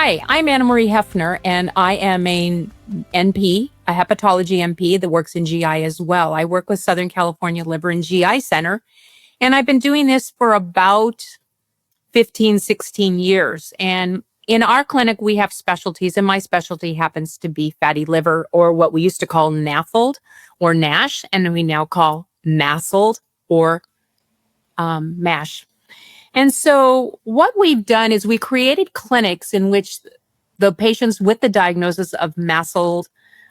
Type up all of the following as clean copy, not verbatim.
Hi, I'm Marie Hefner, and I am a NP, a hepatology NP that works in GI as well. I work with Southern California Liver and GI Center, and I've been doing this for about 15, 16 years. And in our clinic, we have specialties, and my specialty happens to be fatty liver, or what we used to call NAFLD or NASH, and we now call MASLD or MASH. And so what we've done is we created clinics in which the patients with the diagnosis of MASLD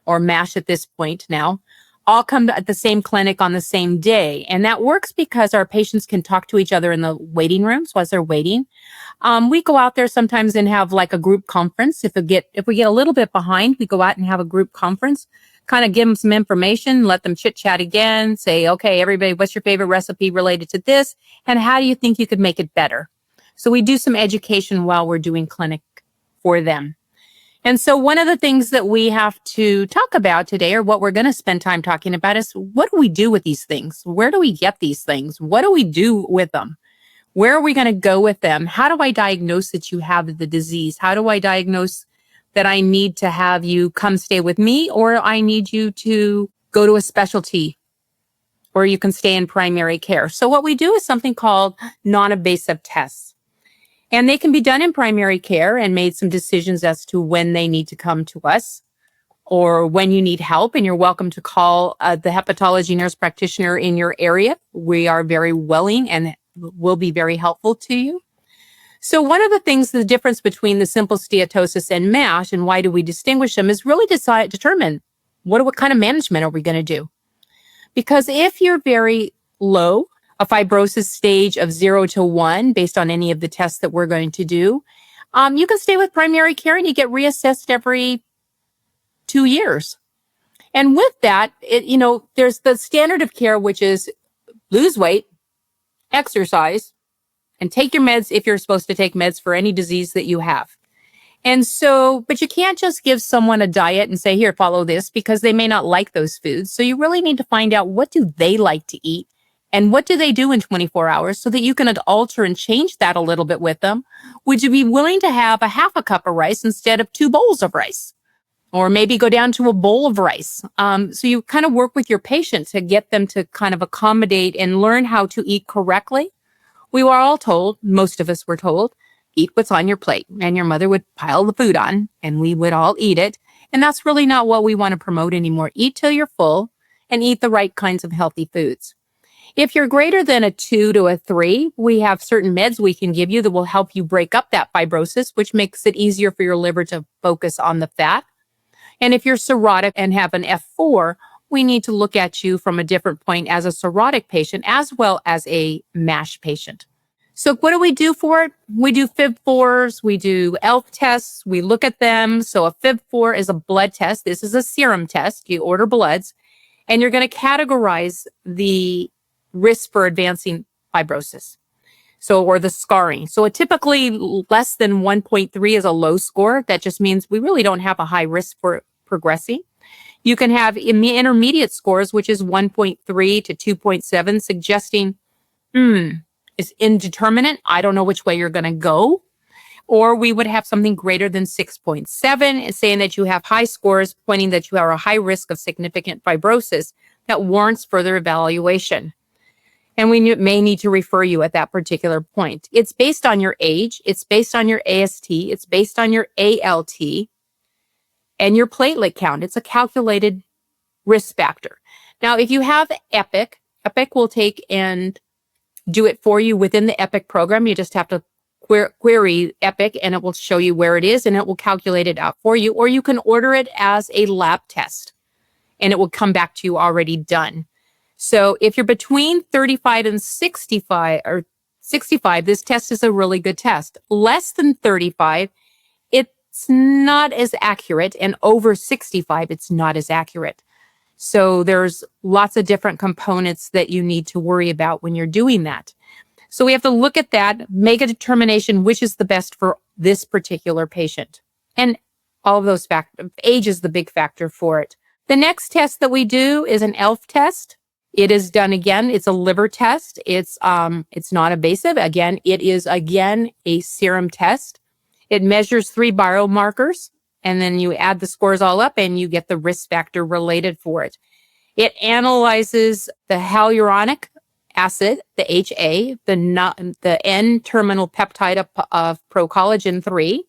or MASH at this point now all come at the same clinic on the same day. And that works because our patients can talk to each other in the waiting rooms while they're waiting. We go out there sometimes and have like a group conference. If we get a little bit behind, we go out and have a group conference, kind of give them some information, let them chit chat again, say, okay, everybody, what's your favorite recipe related to this? And how do you think you could make it better? So we do some education while we're doing clinic for them. And so one of the things that we have to talk about today, or what we're going to spend time talking about, is what do we do with these things? Where do we get these things? What do we do with them? Where are we going to go with them? How do I diagnose that you have the disease? How do I diagnose that I need to have you come stay with me, or I need you to go to a specialty, or you can stay in primary care? So what we do is something called non-invasive tests. And they can be done in primary care and made some decisions as to when they need to come to us or when you need help. And you're welcome to call the hepatology nurse practitioner in your area. We are very willing and will be very helpful to you. So one of the things, the difference between the simple steatosis and MASH, and why do we distinguish them, is really determine what kind of management are we going to do? Because if you're very low, a fibrosis stage of 0 to 1, based on any of the tests that we're going to do, you can stay with primary care and you get reassessed every 2 years. And with that, there's the standard of care, which is lose weight, exercise, and take your meds if you're supposed to take meds for any disease that you have. And so, but you can't just give someone a diet and say, here, follow this, because they may not like those foods. So you really need to find out, what do they like to eat? And what do they do in 24 hours, so that you can alter and change that a little bit with them? Would you be willing to have a half a cup of rice instead of 2 bowls of rice? Or maybe go down to a bowl of rice. So you kind of work with your patient to get them to kind of accommodate and learn how to eat correctly. We were all told, most of us were told, eat what's on your plate. And your mother would pile the food on and we would all eat it. And that's really not what we want to promote anymore. Eat till you're full and eat the right kinds of healthy foods. If you're greater than a 2 to a 3, we have certain meds we can give you that will help you break up that fibrosis, which makes it easier for your liver to focus on the fat. And if you're cirrhotic and have an F4, we need to look at you from a different point as a cirrhotic patient as well as a MASH patient. So what do we do for it? We do FIB4s, we do ELF tests, we look at them. So a FIB4 is a blood test. This is a serum test. You order bloods, and you're going to categorize the risk for advancing fibrosis. So, or the scarring. So typically less than 1.3 is a low score. That just means we really don't have a high risk for progressing. You can have intermediate scores, which is 1.3 to 2.7, suggesting, is indeterminate. I don't know which way you're going to go. Or we would have something greater than 6.7, saying that you have high scores, pointing that you are a high risk of significant fibrosis that warrants further evaluation. And we may need to refer you at that particular point. It's based on your age. It's based on your AST. It's based on your ALT and your platelet count. It's a calculated risk factor. Now, if you have EPIC will take and do it for you within the EPIC program. You just have to query EPIC and it will show you where it is and it will calculate it out for you. Or you can order it as a lab test and it will come back to you already done. So if you're between 35 and 65, or 65, this test is a really good test. Less than 35, it's not as accurate. And over 65, it's not as accurate. So there's lots of different components that you need to worry about when you're doing that. So we have to look at that, make a determination which is the best for this particular patient. And all of those factors, age is the big factor for it. The next test that we do is an ELF test. It is done again. It's a liver test. It's not invasive. Again, it is a serum test. It measures 3 biomarkers, and then you add the scores all up and you get the risk factor related for it. It analyzes the hyaluronic acid, the HA, the N-terminal peptide of procollagen 3,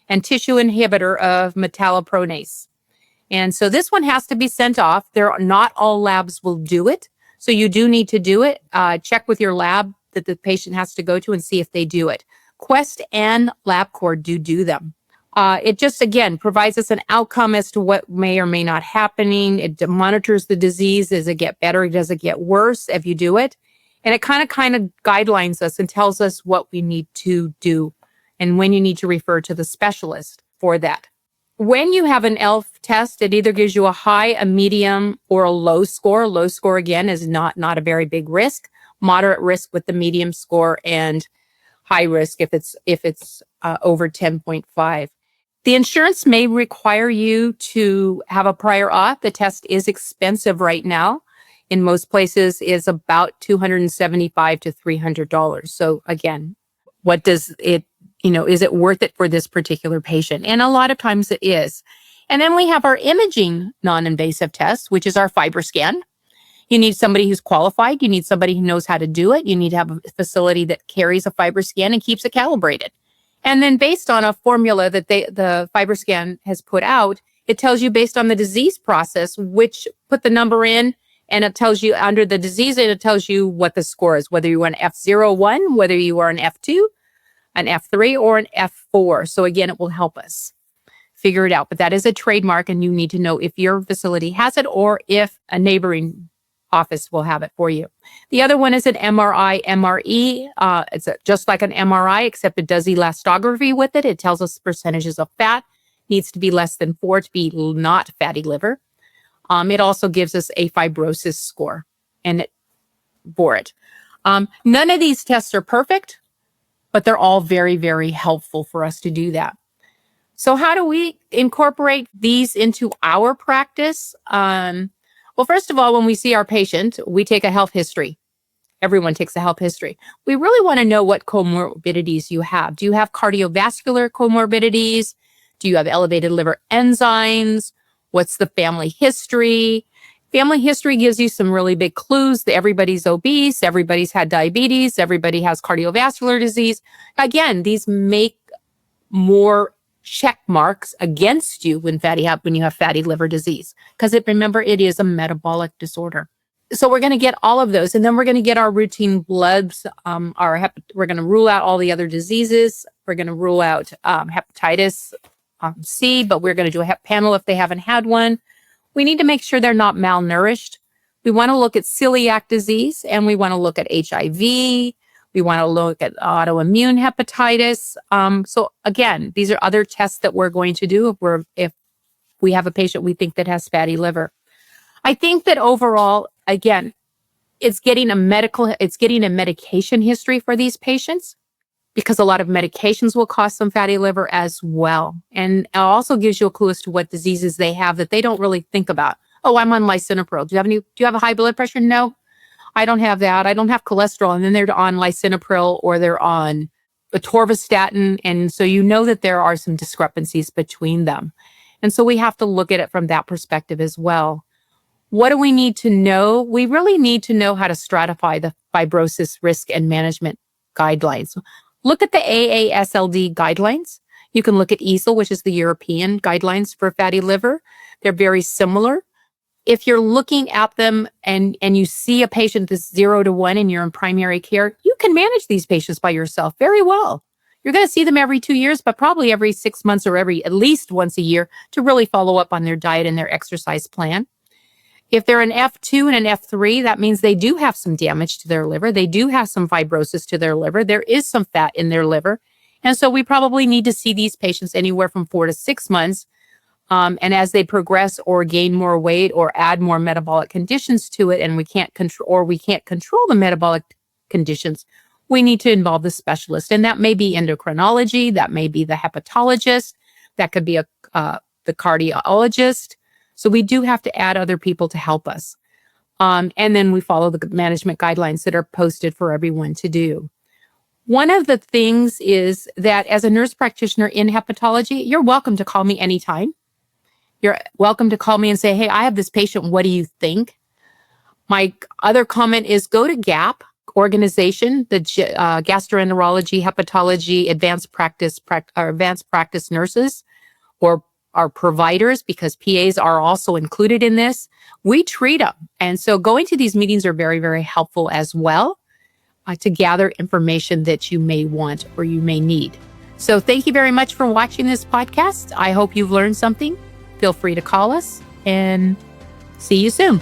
and tissue inhibitor of metallopronase. And so this one has to be sent off. Not all labs will do it. So you do need to do it. Check with your lab that the patient has to go to and see if they do it. Quest and LabCorp do them. It just, again, provides us an outcome as to what may or may not happening. It monitors the disease. Does it get better? Does it get worse if you do it? And it kind of guidelines us and tells us what we need to do and when you need to refer to the specialist for that. When you have an ELF test, it either gives you a high, a medium, or a low score. Low score, again, is not a very big risk. Moderate risk with the medium score, and high risk if it's over 10.5. The insurance may require you to have a prior auth. The test is expensive right now. In most places is about $275 to $300. So again, what does it, is it worth it for this particular patient? And a lot of times it is. And then we have our imaging non-invasive test, which is our FibroScan. You need somebody who's qualified. You need somebody who knows how to do it. You need to have a facility that carries a FibroScan and keeps it calibrated. And then based on a formula that the FibroScan has put out, it tells you based on the disease process, put the number in, and it tells you under the disease, and it tells you what the score is, whether you are an F01, whether you are an F2, an F3, or an F4. So again, it will help us figure it out. But that is a trademark, and you need to know if your facility has it or if a neighboring office will have it for you. The other one is an MRI, MRE. It's just like an MRI, except it does elastography with it. It tells us percentages of fat. Needs to be less than 4 to be not fatty liver. It also gives us a fibrosis score for it. None of these tests are perfect, but they're all very, very helpful for us to do that. So how do we incorporate these into our practice? Well, first of all, when we see our patient, we take a health history. Everyone takes a health history. We really want to know what comorbidities you have. Do you have cardiovascular comorbidities? Do you have elevated liver enzymes? What's the family history? Family history gives you some really big clues that everybody's obese, everybody's had diabetes, everybody has cardiovascular disease. Again, these make more check marks against you when you have fatty liver disease, because remember, it is a metabolic disorder. So we're going to get all of those, and then we're going to get our routine bloods. We're going to rule out all the other diseases. We're going to rule out hepatitis C, but we're going to do a hep panel if they haven't had one. We need to make sure they're not malnourished. We want to look at celiac disease, and we want to look at HIV. We want to look at autoimmune hepatitis. So again, these are other tests that we're going to do if we have a patient we think that has fatty liver. I think that overall, again, it's getting a medication history for these patients, because a lot of medications will cause some fatty liver as well. And it also gives you a clue as to what diseases they have that they don't really think about. Oh, I'm on lisinopril. Do you have a high blood pressure? No, I don't have that. I don't have cholesterol. And then they're on lisinopril or they're on atorvastatin. And so you know that there are some discrepancies between them. And so we have to look at it from that perspective as well. What do we need to know? We really need to know how to stratify the fibrosis risk and management guidelines. Look at the AASLD guidelines. You can look at EASL, which is the European guidelines for fatty liver. They're very similar. If you're looking at them and you see a patient that's 0 to 1 and you're in primary care, you can manage these patients by yourself very well. You're going to see them every 2 years, but probably every 6 months or at least once a year to really follow up on their diet and their exercise plan. If they're an F2 and an F3, that means they do have some damage to their liver. They do have some fibrosis to their liver. There is some fat in their liver. And so we probably need to see these patients anywhere from 4 to 6 months. And as they progress or gain more weight or add more metabolic conditions to it, and we can't control the metabolic conditions, we need to involve the specialist. And that may be endocrinology, that may be the hepatologist, that could be the cardiologist. So we do have to add other people to help us. And then we follow the management guidelines that are posted for everyone to do. One of the things is that as a nurse practitioner in hepatology, you're welcome to call me anytime. You're welcome to call me and say, hey, I have this patient. What do you think? My other comment is go to GHAPP organization, the gastroenterology, hepatology, advanced practice nurses, or our providers, because PAs are also included in this. We treat them. And so going to these meetings are very, very helpful as well to gather information that you may want or you may need. So thank you very much for watching this podcast. I hope you've learned something. Feel free to call us and see you soon.